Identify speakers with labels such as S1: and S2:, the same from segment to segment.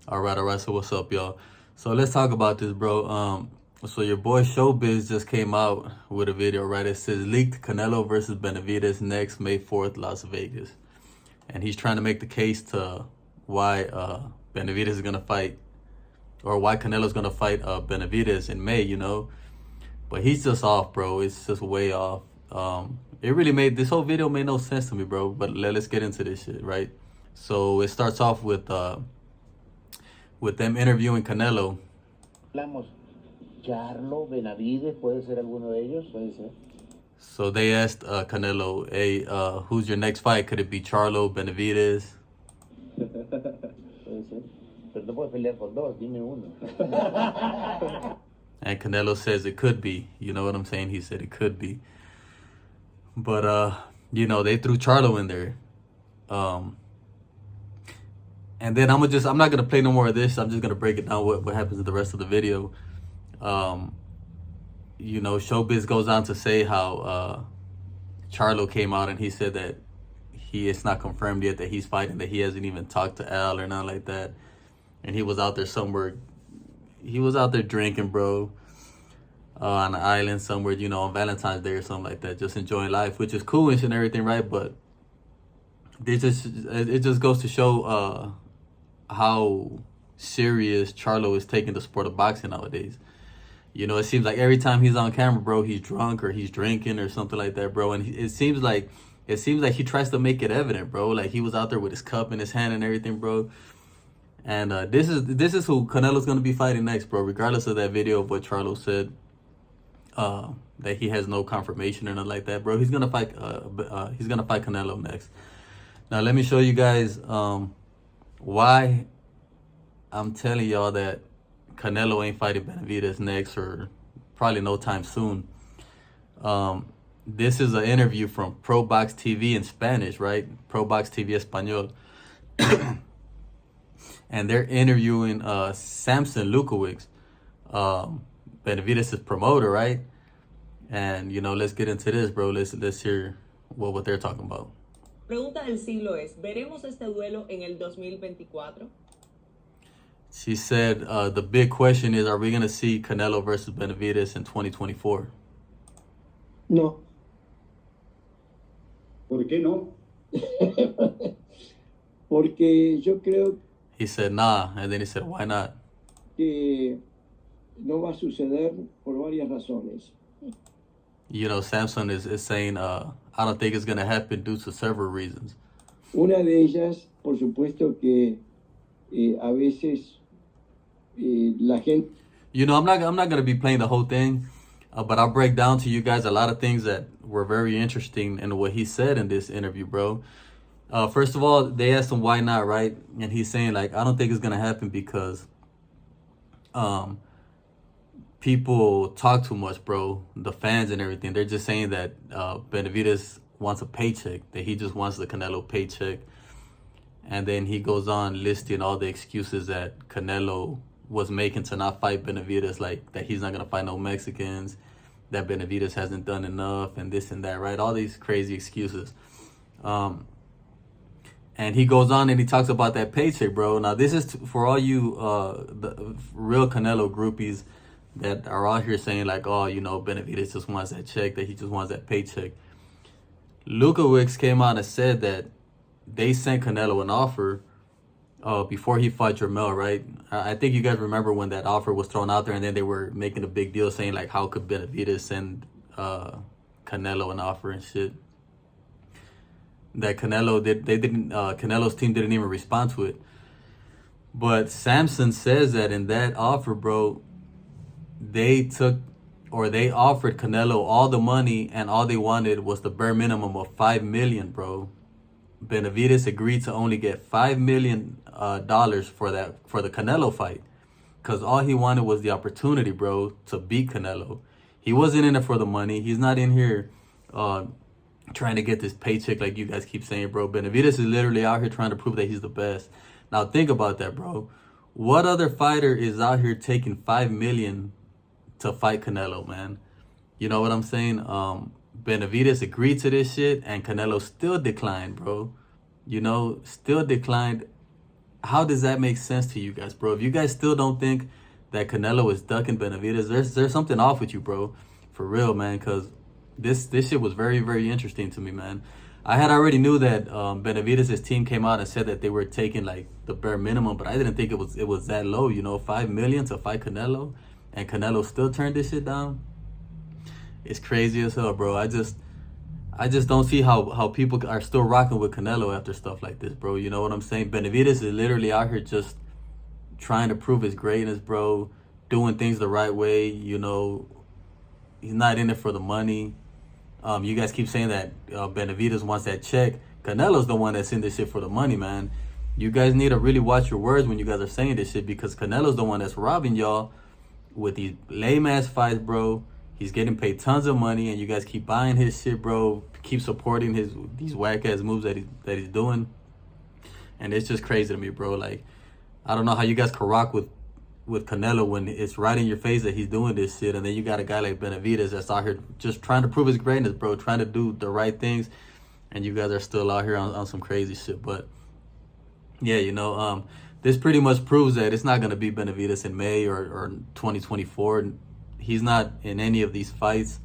S1: All right. So what's up, y'all? So let's talk about this, bro. So your boy Showbiz just came out with a video, right? It says leaked Canelo versus Benavidez next May 4th, Las Vegas, and he's trying to make the case to why Benavidez is gonna fight, or why Canelo's gonna fight Benavidez in May. But he's just off, bro. It's just way off. It really made this whole video made no sense to me, bro. But let's get into this shit, right? So it starts off with them interviewing Canelo.
S2: Hablamos, Charlo, Benavidez, ¿puede ser alguno de ellos? Puede ser.
S1: So they asked Canelo, hey, who's your next fight? Could it be Charlo, Benavidez?
S2: Puede ser. Pero no puedes pelear con dos, dime uno.
S1: And Canelo says it could be. You know what I'm saying? He said it could be. But, they threw Charlo in there. And then I'm not going to play no more of this. I'm just going to break it down what happens in the rest of the video. Showbiz goes on to say how Charlo came out and he said that it's not confirmed yet that he's fighting, that he hasn't even talked to Al or nothing like that. And he was out there somewhere. He was out there drinking, bro, on an island somewhere, on Valentine's Day or something like that, just enjoying life, which is cool and everything, right? But it just goes to show how serious Charlo is taking the sport of boxing nowadays. It seems like every time he's on camera, bro, he's drunk or he's drinking or something like that, bro. And it seems like he tries to make it evident, bro. Like he was out there with his cup in his hand and everything, bro. And this is who Canelo's gonna be fighting next, bro. Regardless of that video of what Charlo said, that he has no confirmation or nothing like that, bro. He's gonna fight. He's gonna fight Canelo next. Now let me show you guys why I'm telling y'all that Canelo ain't fighting Benavidez next, or probably no time soon. This is an interview from Pro Box TV in Spanish, right? Pro Box TV Español. And they're interviewing Samson Lukowicz, Benavidez' promoter, right? And let's get into this, bro. Let's hear what they're talking about.
S3: Pregunta del siglo es, ¿veremos este duelo en el 2024?
S1: She said the big question is, are we going to see Canelo versus Benavidez in 2024?
S4: No.
S5: ¿Por qué no?
S4: Porque yo creo
S1: He said, nah. And then he said, why not?
S4: que no va a suceder por varias razones.
S1: Samson is saying, I don't think it's going to happen due to several reasons.
S4: Una de ellas, por supuesto que a veces la gente...
S1: I'm not going to be playing the whole thing, but I'll break down to you guys a lot of things that were very interesting in what he said in this interview, bro. First of all, they asked him why not, right? And he's saying, like, I don't think it's going to happen because people talk too much, bro. The fans and everything. They're just saying that Benavidez wants a paycheck, that he just wants the Canelo paycheck. And then he goes on listing all the excuses that Canelo was making to not fight Benavidez, like that he's not going to fight no Mexicans, that Benavidez hasn't done enough, and this and that, right? All these crazy excuses. And he goes on and he talks about that paycheck, bro. Now, this is for all you the real Canelo groupies that are out here saying, like, oh, Benavidez just wants that check, that he just wants that paycheck. Lukowicz came out and said that they sent Canelo an offer before he fought Jermell, right? I think you guys remember when that offer was thrown out there, and then they were making a big deal saying, like, how could Benavidez send Canelo an offer and shit. That Canelo's team didn't even respond to it. But Samson says that in that offer, bro, they offered Canelo all the money, and all they wanted was the bare minimum of $5 million, bro. Benavidez agreed to only get $5 million for the Canelo fight, because all he wanted was the opportunity, bro, to beat Canelo. He wasn't in it for the money. He's not in here trying to get this paycheck like you guys keep saying, bro. Benavidez is literally out here trying to prove that he's the best. Now think about that, bro. What other fighter is out here taking $5 million to fight Canelo, man? You know what I'm saying? Benavidez agreed to this shit, and Canelo still declined, bro. Still declined how does that make sense to you guys, bro? If you guys still don't think that Canelo is ducking Benavidez, there's something off with you, bro. For real, man, because this shit was very, very interesting to me, man. I had already knew that Benavidez's team came out and said that they were taking like the bare minimum, but I didn't think it was that low, you know, 5 million to fight Canelo, and Canelo still turned this shit down. It's crazy as hell, bro. I just don't see how people are still rocking with Canelo after stuff like this, bro. You know what I'm saying? Benavidez is literally out here just trying to prove his greatness, bro. Doing things the right way, you know. He's not in it for the money. You guys keep saying that Benavidez wants that check. Canelo's the one that's in this shit for the money, man. You guys need to really watch your words when you guys are saying this shit, because Canelo's the one that's robbing y'all with these lame-ass fights, bro. He's getting paid tons of money, and you guys keep buying his shit, bro. Keep supporting these whack-ass moves that he's doing. And it's just crazy to me, bro. Like, I don't know how you guys can rock with Canelo when it's right in your face that he's doing this shit, and then you got a guy like Benavidez that's out here just trying to prove his greatness, bro, trying to do the right things, and you guys are still out here on some crazy shit. But yeah, you know, this pretty much proves that it's not going to be Benavidez in May or 2024. He's not in any of these fights.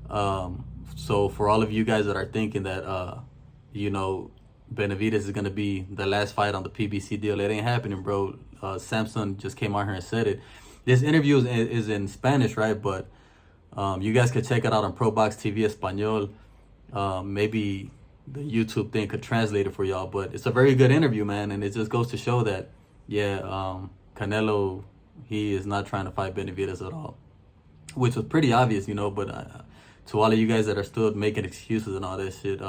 S1: So for all of you guys that are thinking that, you know, Benavidez is going to be the last fight on the PBC deal, it ain't happening, bro. Samson just came out here and said it. This interview is in Spanish, right? But you guys could check it out on ProBox TV Espanol. Maybe the YouTube thing could translate it for y'all. But it's a very good interview, man. And it just goes to show that, yeah, Canelo, he is not trying to fight Benavidez at all. Which was pretty obvious, you know. But to all of you guys that are still making excuses and all that shit,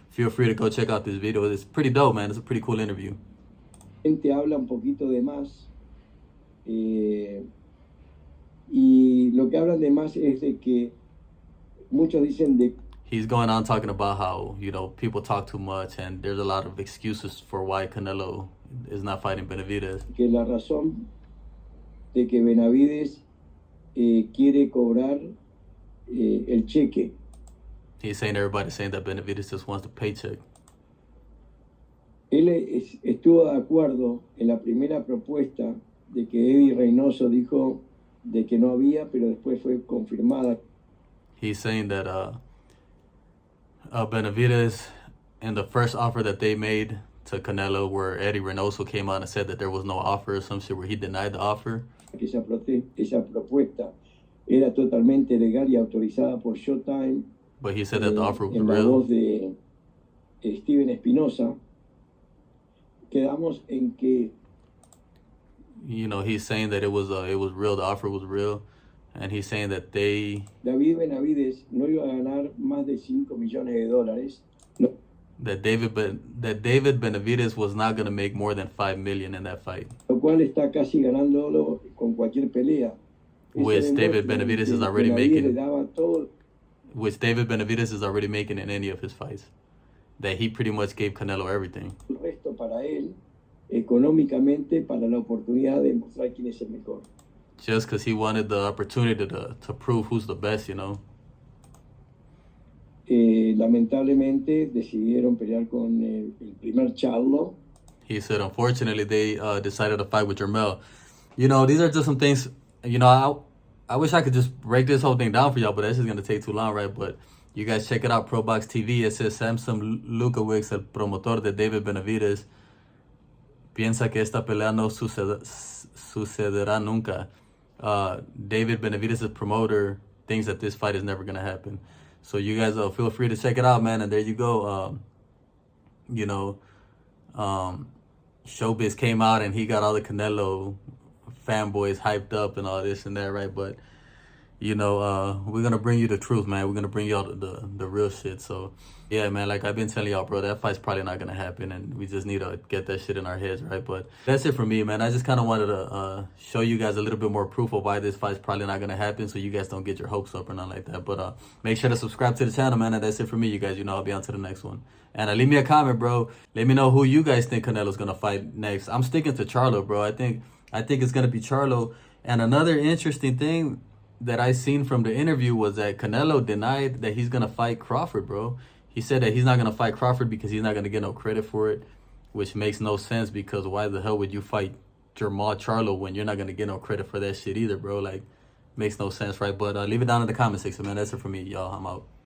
S1: feel free to go check out this video. It's pretty dope, man. It's a pretty cool interview.
S4: Gente habla un poquito de más, y lo que hablan de más es de que muchos dicen de
S1: He's going on talking about how, you know, people talk too much and there's a lot of excuses for why Canelo is not fighting Benavidez.
S4: que la razón de que Benavidez quiere cobrar el cheque.
S1: He's saying everybody's saying that Benavidez just wants the paycheck.
S4: Él estuvo de acuerdo en la primera propuesta de que Eddie Reynoso dijo de que no había, pero después fue confirmada.
S1: He's saying that Benavidez, in the first offer that they made to Canelo, where Eddie Reynoso came out and said that there was no offer or some shit, where he denied the offer.
S4: Que esa propuesta era totalmente legal y autorizada por Showtime.
S1: But he said that the offer was
S4: en la
S1: real.
S4: voz de Steven Espinosa. Quedamos en que,
S1: you know, he's saying that it was real, the offer was real, and he's saying that
S4: David Benavidez no iba a ganar más de $5 millones. No.
S1: That David Benavidez was not going to make more than $5 million in that fight.
S4: Lo cual está casi ganándolo con cualquier pelea.
S1: Which David Benavidez is already making.
S4: Todo.
S1: Which David Benavidez is already making in any of his fights. That he pretty much gave Canelo everything.
S4: El resto para él, económicamente, para la oportunidad de mostrar quién es el mejor.
S1: Just because he wanted the opportunity to prove who's the best, you know.
S4: Lamentablemente decidieron pelear con el primer Charlo.
S1: He said, unfortunately, they decided to fight with Jermell. You know, these are just some things, you know, I wish I could just break this whole thing down for y'all, but that's just going to take too long, right? But you guys check it out, ProBox TV. It says Samson Lukowicz, el promotor de David Benavidez, piensa que esta pelea no sucederá nunca. David Benavidez's promoter thinks that this fight is never going to happen. So you guys feel free to check it out, man. And there you go. You know, Showbiz came out and he got all the Canelo fanboys hyped up and all this and that, right? But you know, we're gonna bring you the truth, man. We're gonna bring y'all the real shit. So yeah, man, like I've been telling y'all, bro, that fight's probably not gonna happen, and we just need to get that shit in our heads, right? But that's it for me, man. I just kind of wanted to show you guys a little bit more proof of why this fight's probably not gonna happen, so you guys don't get your hopes up or nothing like that. But make sure to subscribe to the channel, man. And that's it for me, you guys. You know, I'll be on to the next one. And leave me a comment, bro. Let me know who you guys think Canelo's gonna fight next. I'm sticking to Charlo, bro. I think it's gonna be Charlo. And another interesting thing that I seen from the interview was that Canelo denied that he's gonna fight Crawford, bro. He said that he's not gonna fight Crawford because he's not gonna get no credit for it, which makes no sense because why the hell would you fight Jermall Charlo when you're not gonna get no credit for that shit either, bro? Like, makes no sense, right? But leave it down in the comment section, man. That's it for me, y'all. I'm out.